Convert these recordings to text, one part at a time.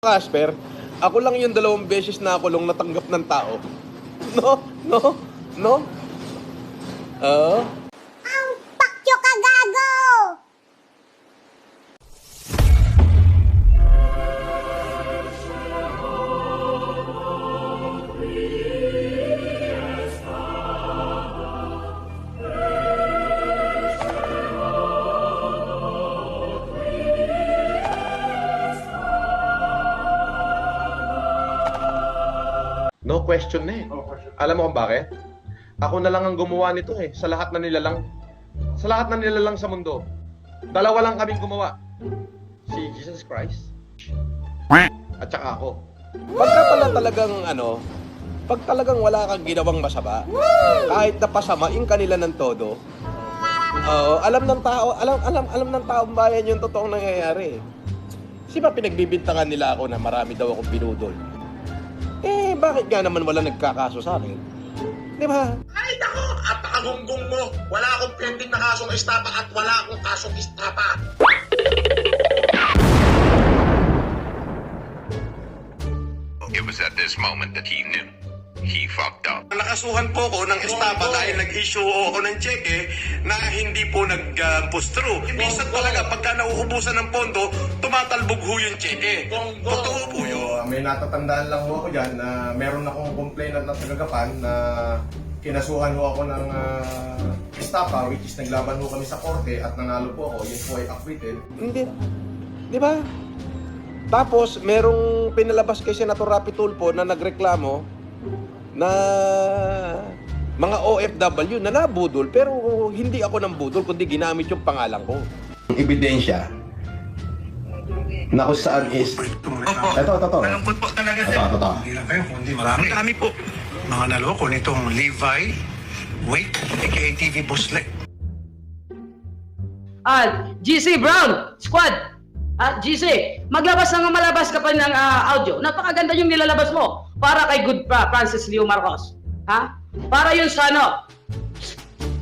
Casper, ako lang yung 2 beses na kulong natanggap ng tao. No? Ang pakyo ka, gago! No question na eh. Alam mo kung bakit? Ako na lang ang gumawa nito eh. Sa lahat na nilalang. Sa lahat na nilalang sa mundo. 2 lang kaming gumawa. Si Jesus Christ. At saka ako. Pagka pala talagang pag talagang wala kang ginawang masama, kahit napasamain kanila ng todo, alam ng taong bayan yung totoong nangyayari. Kasi ba pinagbibintangan nila ako na marami daw akong binudol? Bakit nga naman wala nagkakaso sa akin? Di ba? Ay, nako! At nakagunggong mo! Wala akong pending na kasong estapa at wala akong kasong estapa! It was at this moment that he knew. He fucked up. Nakasuhan po ko ng estapa dahil nag-issue ako ng cheque na hindi po nag-push through. Minsan talaga pagka nauubusan ng pondo, tumatalbog ho yung cheque. Totoo po yun. May natatandaan lang ho ako dyan na meron akong complainant na tagagapan na kinasuhan ho ako ng estapa, which is naglaban ho kami sa korte at nanalo po ako. Yun po ay acquitted. Hindi. Di ba? Tapos, merong pinalabas kay Senator Rapi Tulfo na nagreklamo na mga OFW na nabudol, pero hindi ako nang budol, kundi ginamit yung pangalan ko. Ebidensya na kung saan is ito. Malungkot po talaga, sir. Ito. Hindi lang kayo, kundi marami. Ang dami po. Mga naloko nitong Levi Wait, aka TV Busle. GC Brown, squad. GC, maglabas na nga malabas ka pa ng audio. Napakaganda yung nilalabas mo para kay Good Francis Leo Marcos. Ha? Para yun sa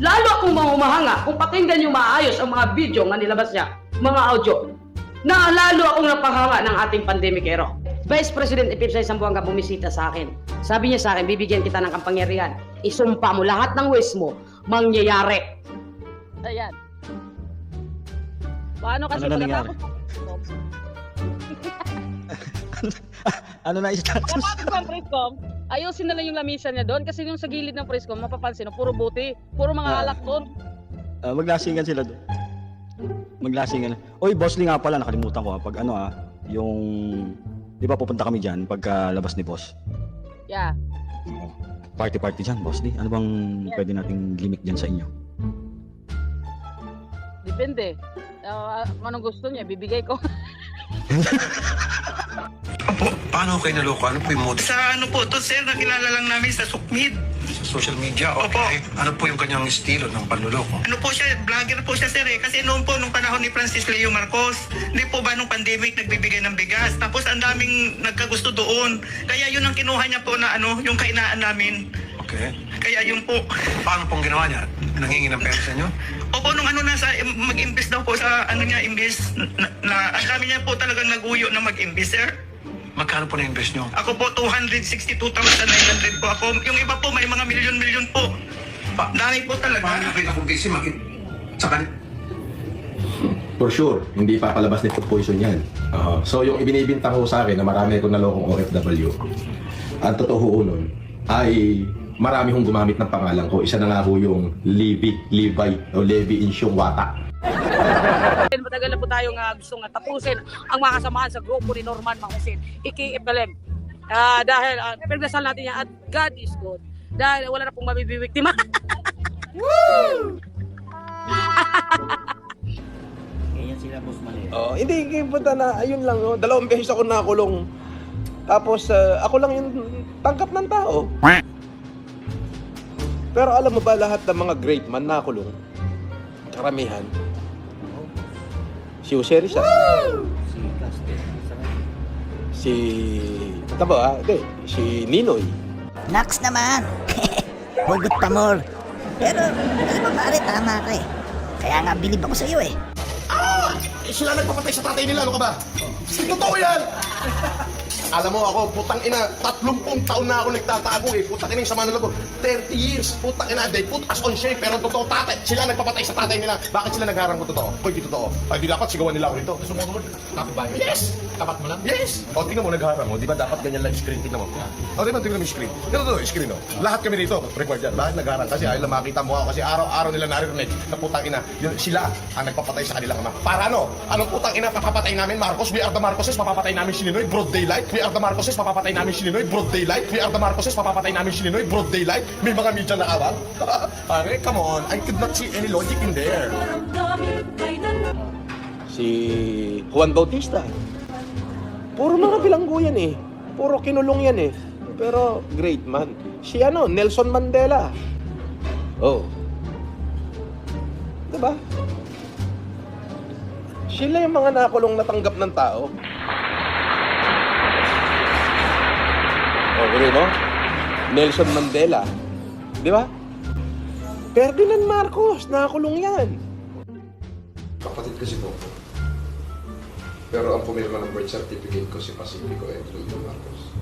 lalo akong mahumahanga kung pakinggan nyo maayos ang mga video na nilabas niya, mga audio, na lalo akong napahanga ng ating pandemic hero. Vice President Ipipsay Sambuanga bumisita sa akin. Sabi niya sa akin, bibigyan kita ng kapangyarihan. Isumpa mo lahat ng wish mo, mangyayari. Ayan. Paano kasi pagkatapos? Ano na status? Kapag ang presscom, ayusin na lang yung lamisan niya doon kasi yung sa gilid ng presscom, mapapansin na puro buti, puro mga alak doon. Maglasingan sila doon. Maglasingan. Oy, boss Lee nga pala, nakalimutan ko pag yung di ba pupunta kami diyan pagka labas ni boss. Yeah. Party diyan, boss Lee. Ano bang pwede nating gimmick diyan sa inyo? Depende. Kung anong gusto niya, bibigay ko. Opo, paano kayo naloko? Ano po yung motive? Sa to, sir, nakilala lang namin sa Sukmid. Sa social media? Okay. Ano po yung kanyang estilo ng panluloko? Ano po siya, vlogger po siya, sir, eh. Kasi noon po, nung panahon ni Francis Leo Marcos, hindi po ba nung pandemic nagbibigay ng bigas? Tapos ang daming nagkagusto doon. Kaya yun ang kinuha niya po na yung kainaan namin. Okay. Kaya yun po. Paano pong ginawa niya? Nangingi ng pera sa inyo? Opo, nung mag-imbis daw po sa imbis, na ang dami niya po talagang naguyo na mag-imbis, sir. Magkano po na-invest nyo? Ako po, 262,900 po ako. Yung iba po, may mga milyon-milyon po. Dami po talaga. Paano kayo kung busy sa For sure, hindi papalabas nito poison yan. So yung ibinibintang ko sa akin na marami akong nalokong OFW, ang totoo ho nun ay marami hong gumamit ng pangalan ko. Isa na nga ho yung Levi Insyong Wata. Matagal na po tayong gustong tapusin ang mga kasamaan sa grupo ni Norman Mahusin. Ikiipgalim. Dahil pinagdasal natin yan at God is good. Dahil wala na pong mabibiktima. Woo! Ganyan sila, boss Mali. Hindi punta na, ayun lang, 2 beses ako nakulong. Tapos ako lang yung tangkap ng tao. Pero alam mo ba lahat ng mga great man nakulong? Karamihan. Si Jose Rizal. Si Ninoy. Nax naman. Hugot pa more. Pero, alam mo pare, tama ka eh. Kaya nga, bilib ako sa iyo eh. Sila nagpapatay sa tatay nila, ano ka ba? Totoo yan! Alam mo ako, putang ina, 30 taon na ako nagtatago eh. Putang ina yung sama nila ko. 30 years, putang ina, they put us on shame. Pero totoo tatay, sila nagpapatay sa tatay nila. Bakit sila nagharang ko totoo? Kung hindi totoo, ay di dapat sigawan nila ako rito. Sumunod, tapos ba? Yes! Tapat mo lang? Yes! O, tingnan mo, nagharang mo. Di ba dapat ganyan lang yung screen? Tingnan mo. O, di ba tingnan mo yung screen? Tingnan mo yung screen, no? Lahat kami rito, record yan. Bakit nagharang? Kasi ayaw lang makita mo ako. Kasi araw-araw nila naririnig na putang ina. Yun, sila ang nagpapatay sa kanilang ama. Para ano? Anong putang ina papapatay namin, Marcos? We are the Marcoses, papapatay namin si Ninoy, broad daylight. We are the Marcoses, papapatay namin si Ninoy, broad daylight. We are the Marcoses, papapatay namin si Ninoy, broad daylight. May mga media na awal. Pare, come on. I could not see any logic in there. Si Juan Bautista. Puro mga bilanggo yan eh. Puro kinulong yan eh. Pero great man. Si Nelson Mandela. Oh. Diba? Sila yung mga nakulong natanggap ng tao. Oh, mo? Nelson Mandela. Diba? Ferdinand Marcos, nakakulong yan. Kapatid kasi po. Pero ang pumirma ng birth certificate ko si Pacifico Enrique Marcos.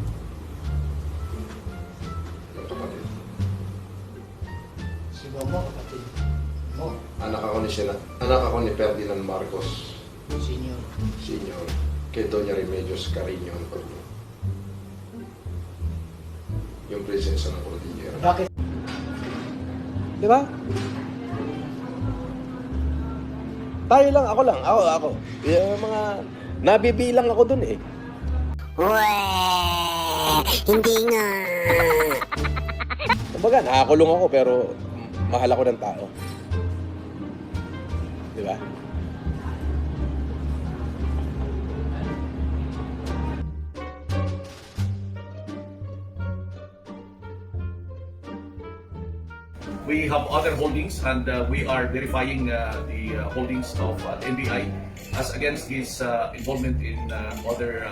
Yung kapatid. Si Mama, kapatid. Oh, anak ako ni Ferdinand Marcos. Senior. Kay Doña Remedios Carino Antonio. Yung prinsesa ng Cordillera. Bakit? Diba? Tayo lang, ako. Yung mga nabibilang ako dun eh. Weh, hindi nga. Kumbaga, nakakulong ako pero mahal ako ng tao. Diba? We have other holdings and we are verifying the holdings of NBI as against his involvement in other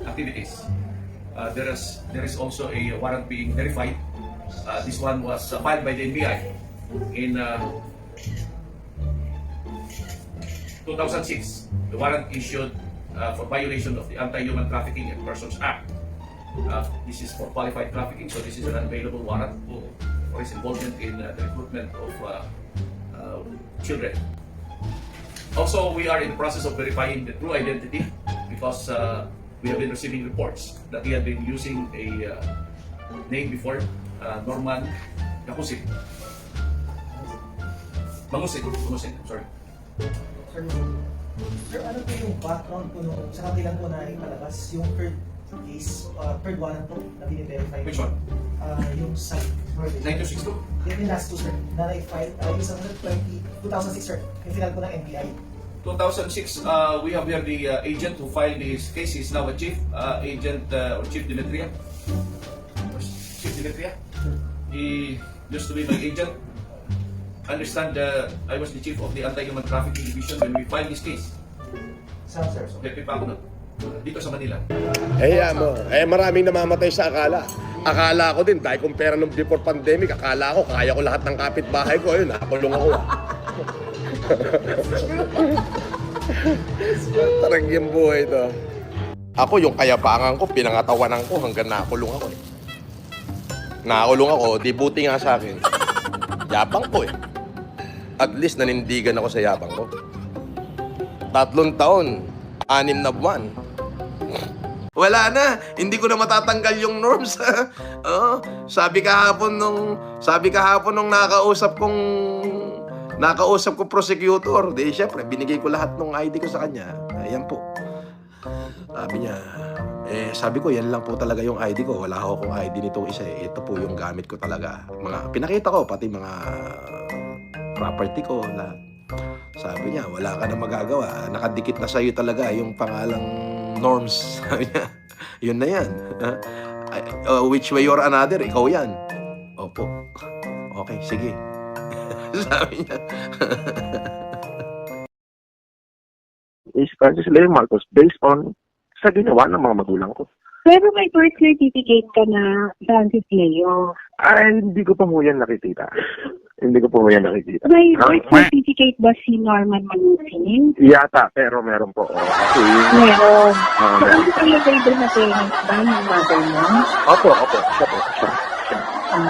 activities. There is also a warrant being verified. This one was filed by the NBI in 2006. The warrant issued for violation of the Anti-Human Trafficking in Persons Act. This is for qualified trafficking, so this is an unavailable warrant for his involvement in the recruitment of children. Also, we are in the process of verifying the true identity because we have been receiving reports that he had been using a name before, Norman Mangusit, sorry. Sir, ano po yung background po nung sa katilang po na ipalabas yung third case, third warrant po na bine-verify? Which one? Yung sa 9262? Yung last two, sir, na na-file, yung sa 2006, sir, yung final po ng NBI. 2006, we have here the agent who filed this case. He's now a chief, agent or Chief Dimitria. Chief Dimitria. He used to be my agent. Understand I was the chief of the Anti-Human Trafficking Division when we filed this case. Saan, sir? Pepe pa ako nun. Dito sa Manila. Mo. Maraming namamatay sa akala. Akala ko din, dahil kung pera nung before pandemic, akala ko, kaya ko lahat ng kapitbahay ko. Ayun, nakakulong ako. Tarang yung buhay ito. Ako, yung kayabangan ko, pinangatawanan ko hanggang nakakulong ako. Nakakulong ako, di buti nga sa akin. Yabang ko eh. At least nanindigan ako sa yabang ko. 3 taon, 6 na buwan. Wala na, hindi ko na matatanggal yung norms. Sabi kahapon nung nakausap kong prosecutor, di syempre binigay ko lahat ng ID ko sa kanya. Ayan po. Sabi niya, sabi ko yan lang po talaga yung ID ko. Wala akong ID nitong isa eh. Ito po yung gamit ko talaga. Pinakita ko pati mga property ko, lahat. Sabi niya, wala ka na magagawa. Nakadikit na sa'yo talaga yung pangalang norms. Sabi niya, yun na yan. Which way or another, ikaw yan. Opo. Okay, sige. Sabi niya. Is Francis Leo Marcos based on sa ginawa ng mga magulang ko. Pero may birth certificate ka na, Francis Leo. Ay, hindi ko pa mo yan nakikita. Hindi ko po yan nakikita. May birth certificate ba si Norman Manusin? Yata, pero meron po. Kasi, Meron. Oo, So, meron. ano talaga yung na parents ba yung mother mo? Opo, siya po. Siya. Ah,